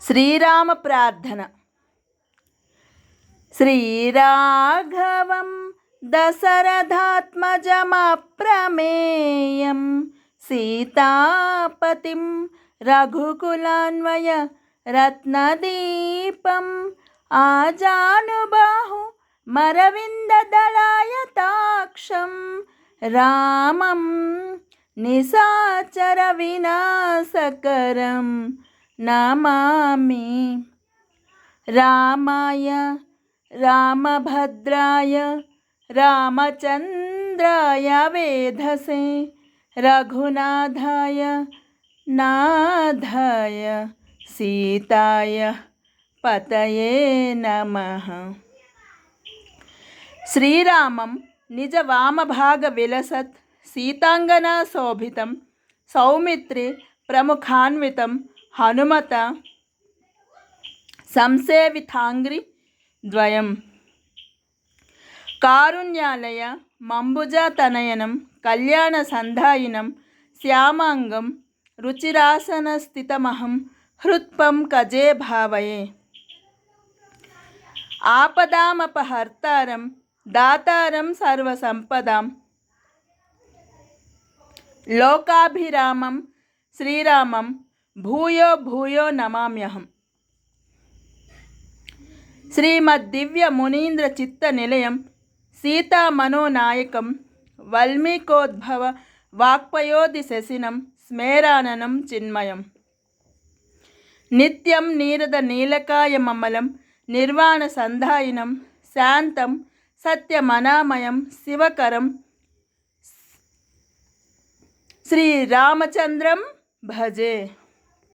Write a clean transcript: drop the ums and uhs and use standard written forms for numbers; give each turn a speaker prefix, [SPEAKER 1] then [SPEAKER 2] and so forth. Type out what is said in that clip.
[SPEAKER 1] శ్రీరామ ప్రార్థన. శ్రీరాఘవం దశరథాత్మజమప్రమేయం సీతాపతిం రఘుకులాన్వయ రత్నదీపం ఆజానుబాహు మరవిందదళాయతాక్షం రామం నిశాచర వినాశకరం నమామి. రామాయ రామభద్రాయ రామచంద్రాయ వేధసే రఘునాథాయ నాథాయ సీతాయ పతయే నమః. శ్రీరామం నిజ వామభాగ విలసత్ సీతాంగనా శోభితం సౌమిత్రి ప్రముఖాన్వితం హనుమత సంసేవితాంగ్రి ద్వయం. కారుణ్యాలయ మంబుజతనయనం కళ్యాణ సంధాయినం శ్యామాంగం రుచిరాసనస్థితమహం హృత్పం కజే భావయే. ఆపదామపహర్తారం దాతారం సర్వసంపదాం లోకాభిరామం శ్రీరామం భూయో భూయో నమామ్యహం. శ్రీమద్దివ్య మునీంద్ర చిత్త నిలయం సీతామనోనాయకం వల్మీకోద్భవ వాక్పయోధి శశినం స్మేరాననం చిన్మయం. నిత్యం నీరద నీలకాయమమలం నిర్వాణ సంధాయినం శాంతం సత్యమనామయం శివకరం శ్రీరామచంద్రం భజే.